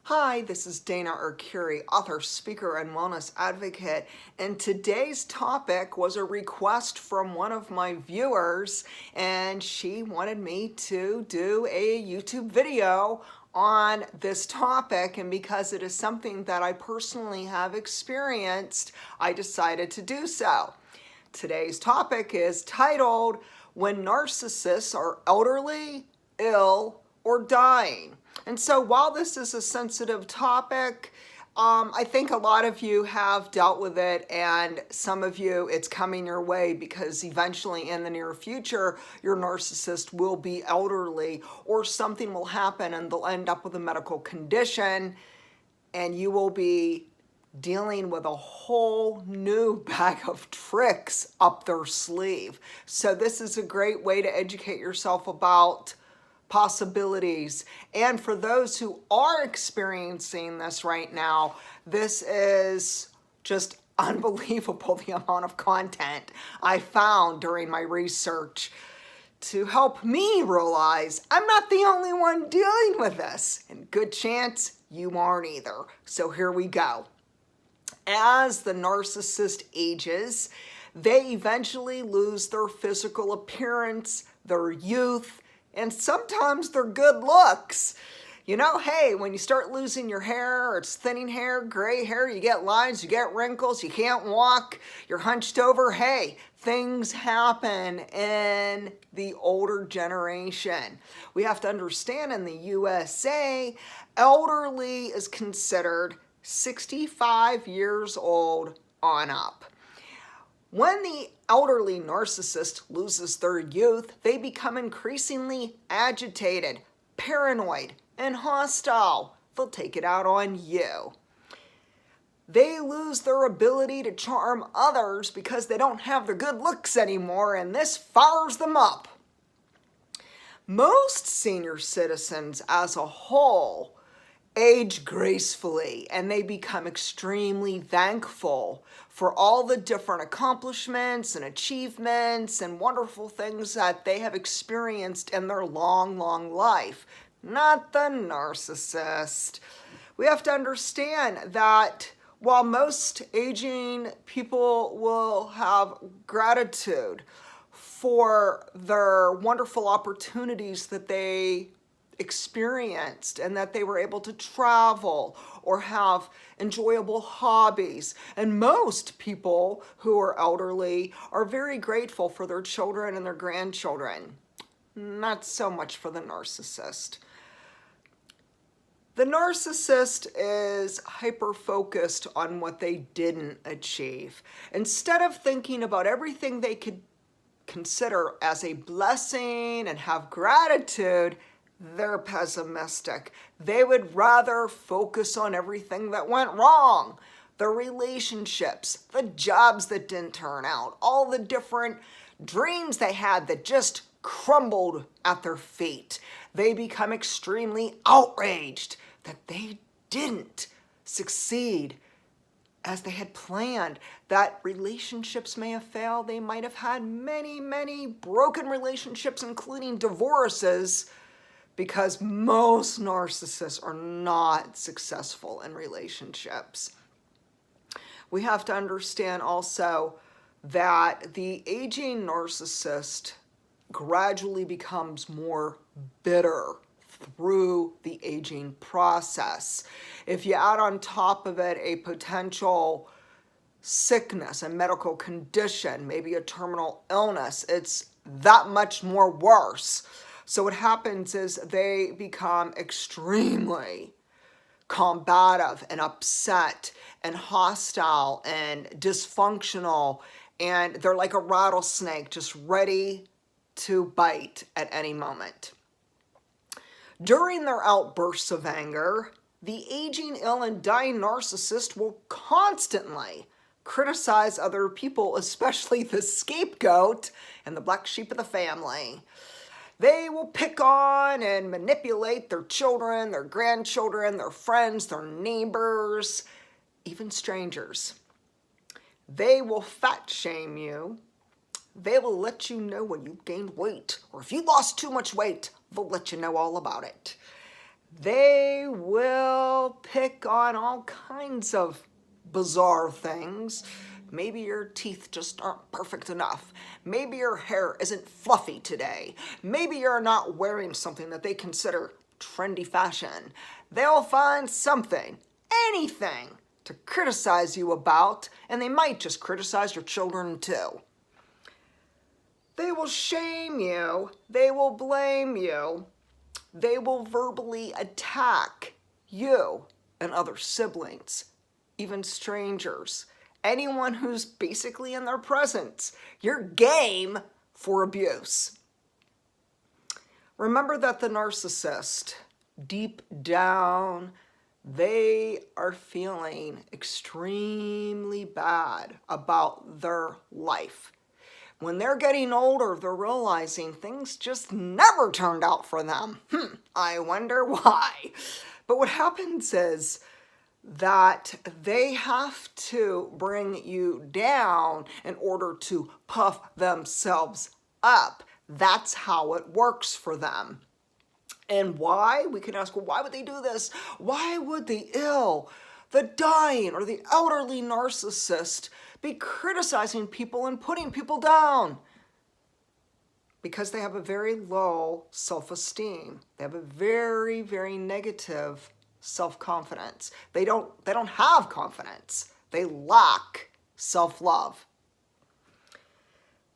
Hi, this is Dana Arcuri, author, speaker, and wellness advocate, and today's topic was a request from one of my viewers, and she wanted me to do a YouTube video on this topic, and because it is something that I personally have experienced, I decided to do so. Today's topic is titled, When Narcissists Are Elderly, Ill, or Dying. And so while this is a sensitive topic, I think a lot of you have dealt with it, and some of you it's coming your way because eventually in the near future your narcissist will be elderly or something will happen and they'll end up with a medical condition and you will be dealing with a whole new bag of tricks up their sleeve. So this is a great way to educate yourself about possibilities. And for those who are experiencing this right now, this is just unbelievable, the amount of content I found during my research to help me realize I'm not the only one dealing with this, and good chance you aren't either. So here we go. As the narcissist ages, they eventually lose their physical appearance, their youth, and sometimes their good looks. You know, hey, when you start losing your hair, or it's thinning hair, gray hair, you get lines, you get wrinkles, you can't walk, you're hunched over, hey, things happen in the older generation. We have to understand in the USA, elderly is considered 65 years old on up. When the elderly narcissist loses their youth, they become increasingly agitated, paranoid, and hostile. They'll take it out on you. They lose their ability to charm others because they don't have the good looks anymore, and this fires them up. Most senior citizens as a whole age gracefully, and they become extremely thankful for all the different accomplishments and achievements and wonderful things that they have experienced in their long, long life. Not the narcissist. We have to understand that while most aging people will have gratitude for their wonderful opportunities that they experienced and that they were able to travel or have enjoyable hobbies. And most people who are elderly are very grateful for their children and their grandchildren. Not so much for the narcissist. The narcissist is hyper-focused on what they didn't achieve. Instead of thinking about everything they could consider as a blessing and have gratitude, they're pessimistic. They would rather focus on everything that went wrong. The relationships, the jobs that didn't turn out, all the different dreams they had that just crumbled at their feet. They become extremely outraged that they didn't succeed as they had planned, that relationships may have failed. They might have had many, many broken relationships, including divorces, because most narcissists are not successful in relationships. We have to understand also that the aging narcissist gradually becomes more bitter through the aging process. If you add on top of it a potential sickness, a medical condition, maybe a terminal illness, it's that much more worse. So what happens is they become extremely combative and upset and hostile and dysfunctional, and they're like a rattlesnake just ready to bite at any moment. During their outbursts of anger, the aging, ill, and dying narcissist will constantly criticize other people, especially the scapegoat and the black sheep of the family. They will pick on and manipulate their children, their grandchildren, their friends, their neighbors, even strangers. They will fat shame you. They will let you know when you gained weight, or if you lost too much weight, they'll let you know all about it. They will they'll pick on all kinds of bizarre things. Maybe your teeth just aren't perfect enough. Maybe your hair isn't fluffy today. Maybe you're not wearing something that they consider trendy fashion. They'll find something, anything, to criticize you about, and they might just criticize your children too. They will shame you. They will blame you. They will verbally attack you and other siblings, even strangers, anyone who's basically in their presence. You're game for abuse. Remember that the narcissist, deep down, they are feeling extremely bad about their life. When they're getting older, they're realizing things just never turned out for them. I wonder why. But what happens is that they have to bring you down in order to puff themselves up. That's how it works for them. And why? We can ask, well, why would they do this? Why would the ill, the dying, or the elderly narcissist be criticizing people and putting people down? Because they have a very low self-esteem. They have a very, very negative self-confidence. They don't have confidence. They lack self-love.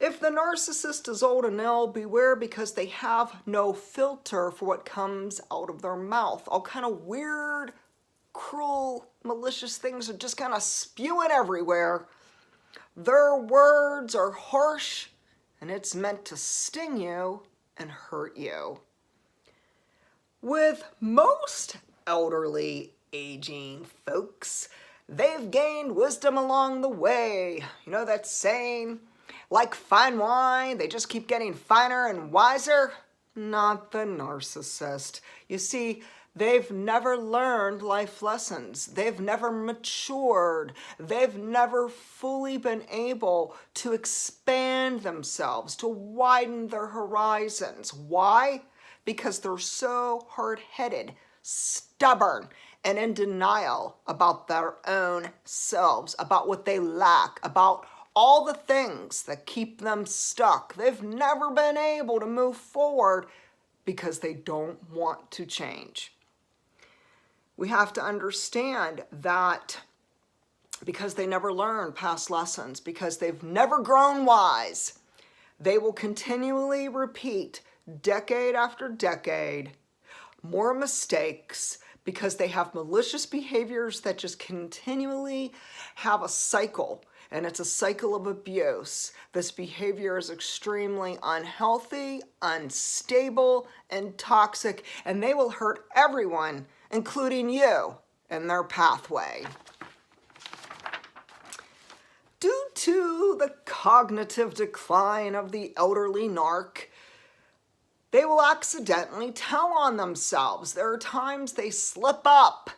If the narcissist is old and ill, beware, because they have no filter for what comes out of their mouth. All kind of weird, cruel, malicious things are just kind of spewing everywhere. Their words are harsh, and it's meant to sting you and hurt you. With most elderly, aging folks, they've gained wisdom along the way. You know that saying, like fine wine, they just keep getting finer and wiser? Not the narcissist. You see, they've never learned life lessons. They've never matured. They've never fully been able to expand themselves, to widen their horizons. Why? Because they're so hard-headed, stubborn, and in denial about their own selves, about what they lack, about all the things that keep them stuck. They've never been able to move forward because they don't want to change. We have to understand that because they never learned past lessons, because they've never grown wise, they will continually repeat decade after decade more mistakes, because they have malicious behaviors that just continually have a cycle. And it's a cycle of abuse. This behavior is extremely unhealthy, unstable, and toxic, and they will hurt everyone, including you, in their pathway. Due to the cognitive decline of the elderly narc, they will accidentally tell on themselves. There are times they slip up.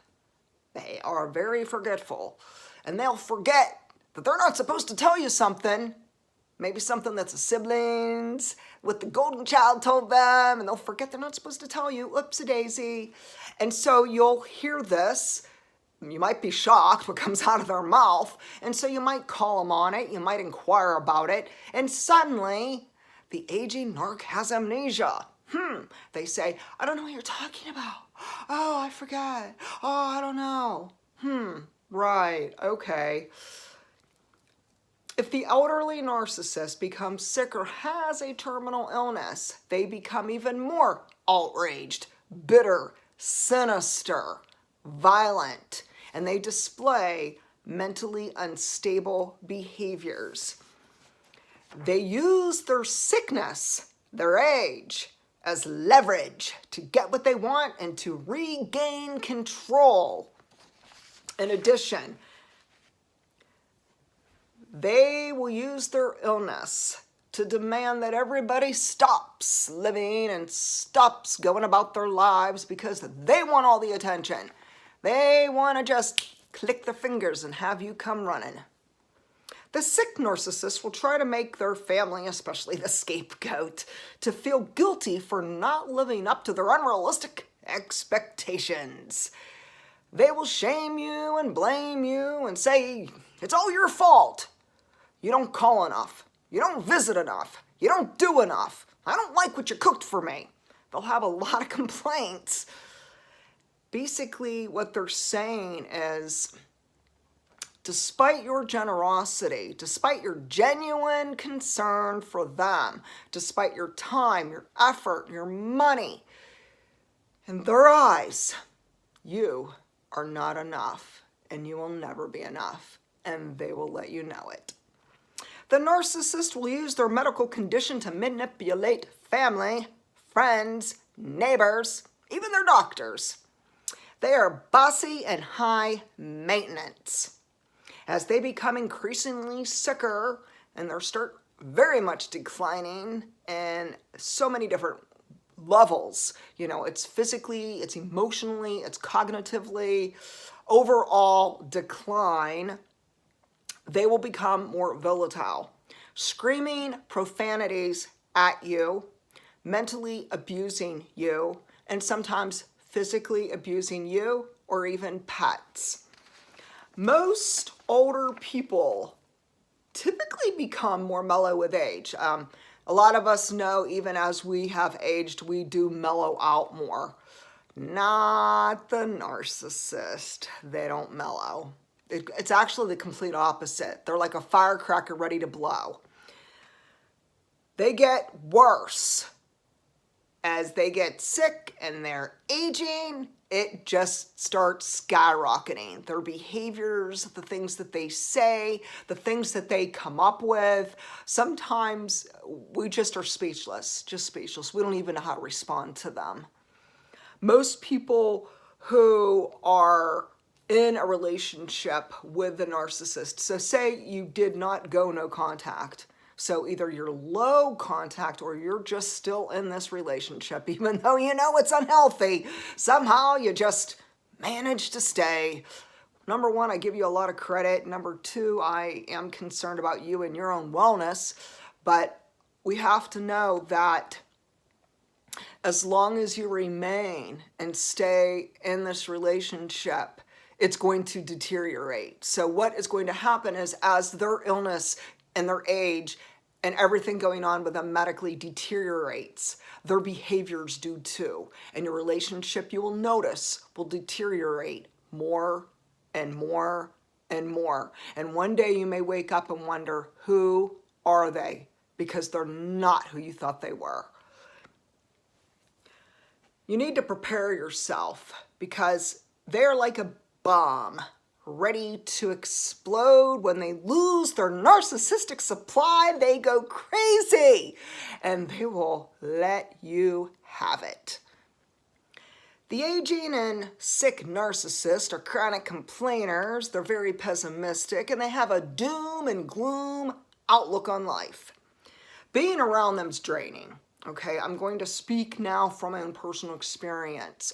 They are very forgetful, and they'll forget that they're not supposed to tell you something, maybe something that's a siblings, what the golden child told them, and they'll forget they're not supposed to tell you, oopsie-daisy. And so you'll hear this, you might be shocked what comes out of their mouth, and so you might call them on it, you might inquire about it, and suddenly the aging narc has amnesia. They say, I don't know what you're talking about. Oh, I forgot. Oh, I don't know. Right, okay. If the elderly narcissist becomes sick or has a terminal illness, they become even more outraged, bitter, sinister, violent, and they display mentally unstable behaviors. They use their sickness, their age, as leverage to get what they want and to regain control. In addition, they will use their illness to demand that everybody stops living and stops going about their lives because they want all the attention. They want to just click their fingers and have you come running. The sick narcissist will try to make their family, especially the scapegoat, to feel guilty for not living up to their unrealistic expectations. They will shame you and blame you and say, it's all your fault. You don't call enough. You don't visit enough. You don't do enough. I don't like what you cooked for me. They'll have a lot of complaints. Basically, what they're saying is, despite your generosity, despite your genuine concern for them, despite your time, your effort, your money, in their eyes, you are not enough, and you will never be enough, and they will let you know it. The narcissist will use their medical condition to manipulate family, friends, neighbors, even their doctors. They are bossy and high maintenance. As they become increasingly sicker and they start very much declining in so many different levels, it's physically, it's emotionally, it's cognitively, overall decline, they will become more volatile, screaming profanities at you, mentally abusing you, and sometimes physically abusing you or even pets. Most older people typically become more mellow with age. A lot of us know even as we have aged, we do mellow out more. Not the narcissist. They don't mellow. It's actually the complete opposite. They're like a firecracker ready to blow. They get worse. As they get sick and they're aging, it just starts skyrocketing. Their behaviors, the things that they say, the things that they come up with, sometimes we just are speechless, just speechless. We don't even know how to respond to them. Most people who are in a relationship with the narcissist, so say you did not go no contact, so either you're low contact or you're just still in this relationship, even though you know it's unhealthy, somehow you just manage to stay. Number one, I give you a lot of credit. Number two, I am concerned about you and your own wellness, but we have to know that as long as you remain and stay in this relationship, it's going to deteriorate. So what is going to happen is as their illness and their age and everything going on with them medically deteriorates, their behaviors do too. And your relationship, you will notice, will deteriorate more and more and more. And one day you may wake up and wonder, who are they? Because they're not who you thought they were. You need to prepare yourself because they're like a bomb ready to explode. When they lose their narcissistic supply, they go crazy and they will let you have it. The aging and sick narcissists are chronic complainers. They're very pessimistic and they have a doom and gloom outlook on life. Being around them is draining. Okay, I'm going to speak now from my own personal experience.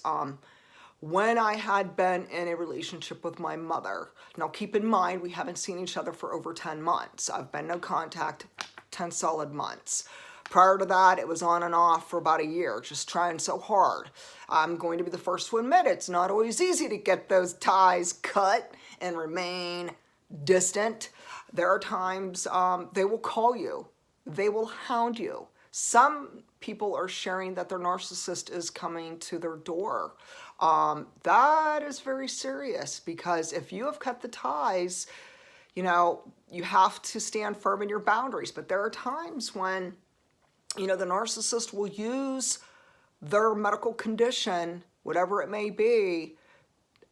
When I had been in a relationship with my mother, now keep in mind, we haven't seen each other for over 10 months. I've been no contact 10 solid months. Prior to that, it was on and off for about a year, just trying so hard. I'm going to be the first to admit it's not always easy to get those ties cut and remain distant. There are times they will call you. They will hound you. Some people are sharing that their narcissist is coming to their door. That is very serious because if you have cut the ties, you have to stand firm in your boundaries. But there are times when, the narcissist will use their medical condition, whatever it may be,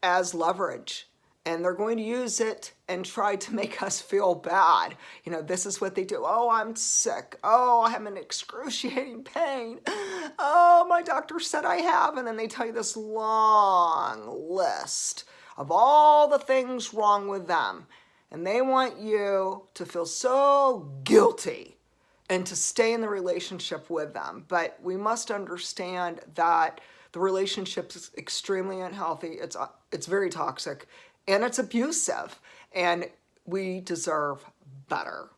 as leverage. And they're going to use it and try to make us feel bad. This is what they do. Oh, I'm sick. Oh, I have an excruciating pain. Oh, my doctor said I have. And then they tell you this long list of all the things wrong with them. And they want you to feel so guilty and to stay in the relationship with them. But we must understand that the relationship is extremely unhealthy. It's very toxic. And it's abusive, and we deserve better.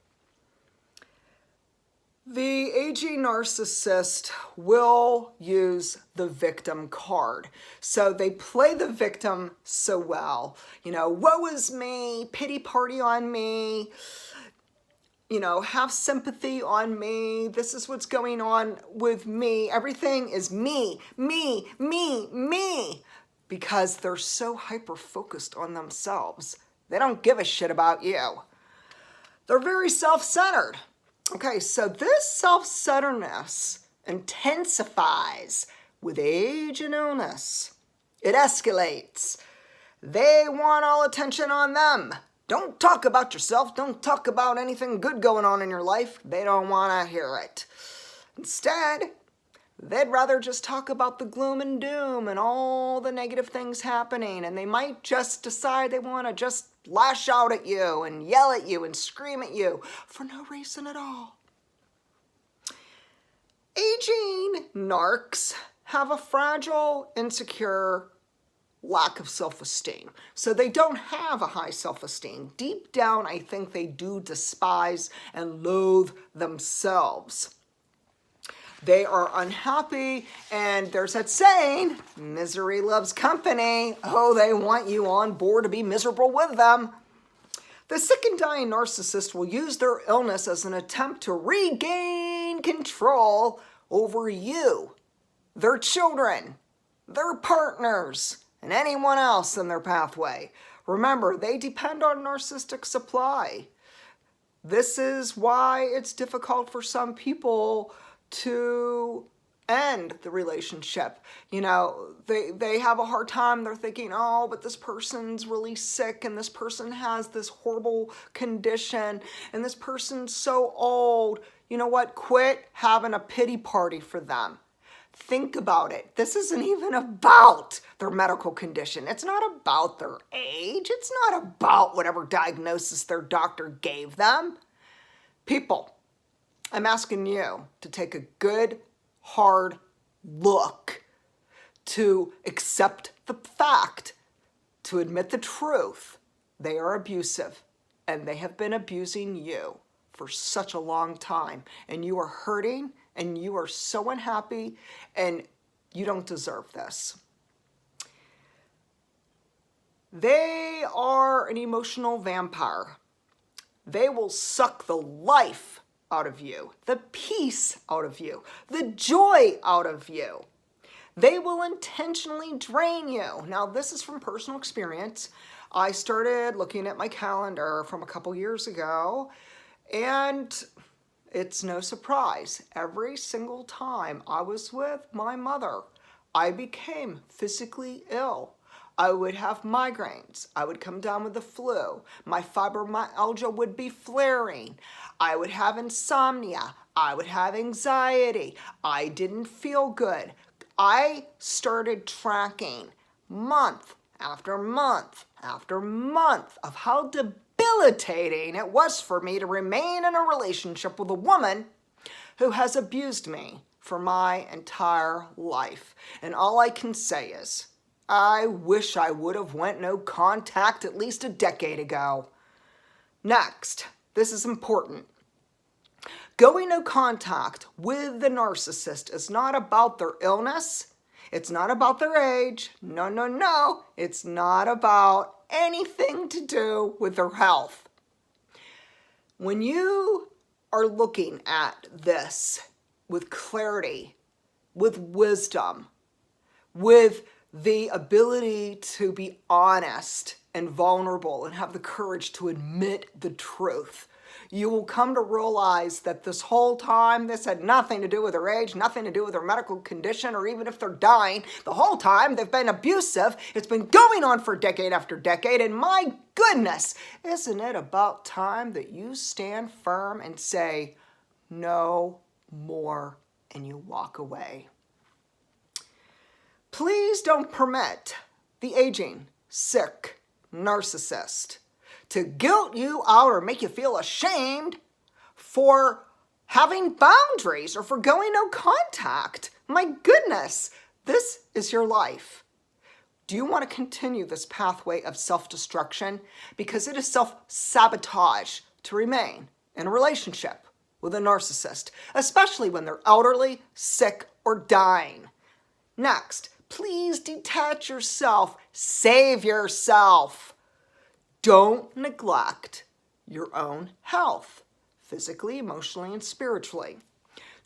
The aging narcissist will use the victim card. So they play the victim so well. You know, woe is me, pity party on me, you know, have sympathy on me. This is what's going on with me. Everything is me, me, me, me. Because they're so hyper-focused on themselves. They don't give a shit about you. They're very self-centered. Okay, so this self-centeredness intensifies with age and illness. It escalates. They want all attention on them. Don't talk about yourself. Don't talk about anything good going on in your life. They don't want to hear it. Instead, they'd rather just talk about the gloom and doom and all the negative things happening, and they might just decide they want to just lash out at you and yell at you and scream at you for no reason at all. Aging narcs have a fragile, insecure lack of self-esteem. So they don't have a high self-esteem. Deep down, I think they do despise and loathe themselves. They are unhappy, and there's that saying, misery loves company. Oh, they want you on board to be miserable with them. The sick and dying narcissist will use their illness as an attempt to regain control over you, their children, their partners, and anyone else in their pathway. Remember, they depend on narcissistic supply. This is why it's difficult for some people to end the relationship. You know, they have a hard time. They're thinking, oh, but this person's really sick, and this person has this horrible condition, and this person's so old. You know what? Quit having a pity party for them. Think about it. This isn't even about their medical condition. It's not about their age. It's not about whatever diagnosis their doctor gave them. People, I'm asking you to take a good, hard look, to accept the fact, to admit the truth. They are abusive, and they have been abusing you for such a long time, and you are hurting, and you are so unhappy, and you don't deserve this. They are an emotional vampire. They will suck the life out of you, the peace out of you, the joy out of you. They will intentionally drain you. Now, this is from personal experience. I started looking at my calendar from a couple years ago, and it's no surprise. Every single time I was with my mother, I became physically ill. I would have migraines. I would come down with the flu. My fibromyalgia would be flaring. I would have insomnia. I would have anxiety. I didn't feel good. I started tracking month after month after month of how debilitating it was for me to remain in a relationship with a woman who has abused me for my entire life. And all I can say is, I wish I would have went no contact at least a decade ago. Next, this is important. Going no contact with the narcissist is not about their illness. It's not about their age. No, no, no. It's not about anything to do with their health. When you are looking at this with clarity, with wisdom, with the ability to be honest and vulnerable and have the courage to admit the truth, you will come to realize that this whole time, this had nothing to do with their age, nothing to do with their medical condition, or even if they're dying. The whole time they've been abusive. It's been going on for decade after decade, and my goodness, isn't it about time that you stand firm and say, no more, and you walk away? Please don't permit the aging, sick narcissist to guilt you out or make you feel ashamed for having boundaries or for going no contact. My goodness, this is your life. Do you want to continue this pathway of self-destruction? Because it is self-sabotage to remain in a relationship with a narcissist, especially when they're elderly, sick, or dying. Next, please detach yourself. Save yourself. Don't neglect your own health, physically, emotionally, and spiritually.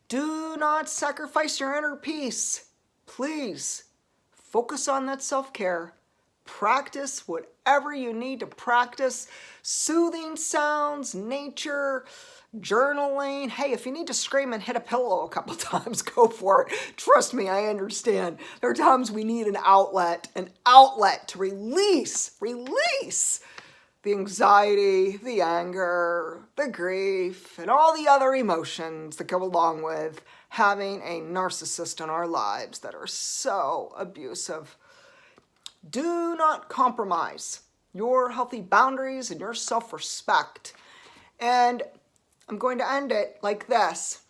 Do not sacrifice your inner peace. Please focus on that self-care. Practice whatever you need to practice. Soothing sounds, nature, journaling. Hey, if you need to scream and hit a pillow a couple times, go for it. Trust me, I understand. There are times we need an outlet to release the anxiety, the anger, the grief, and all the other emotions that go along with having a narcissist in our lives that are so abusive. Do not compromise your healthy boundaries and your self-respect. And I'm going to end it like this.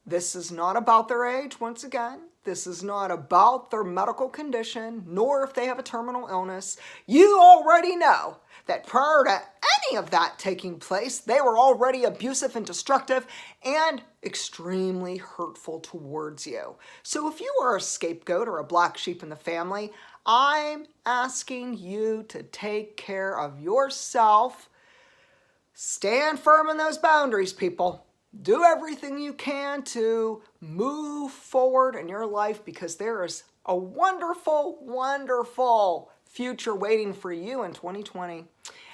This is not about their age, once again. This is not about their medical condition, nor if they have a terminal illness. You already know that prior to any of that taking place, they were already abusive and destructive and extremely hurtful towards you. So if you are a scapegoat or a black sheep in the family, I'm asking you to take care of yourself. Stand firm in those boundaries, people. Do everything you can to move forward in your life because there is a wonderful, wonderful future waiting for you in 2020.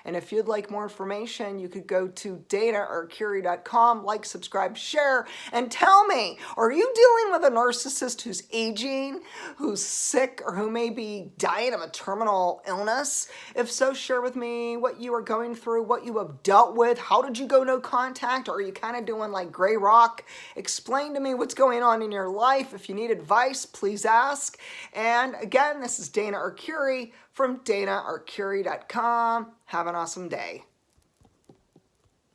And if you'd like more information, you could go to danaarcuri.com, like, subscribe, share, and tell me, are you dealing with a narcissist who's aging, who's sick, or who may be dying of a terminal illness? If so, share with me what you are going through, what you have dealt with. How did you go no contact? Or are you kind of doing like gray rock? Explain to me what's going on in your life. If you need advice, please ask. And again, this is Dana Arcuri from danaarcuri.com. Have an awesome day.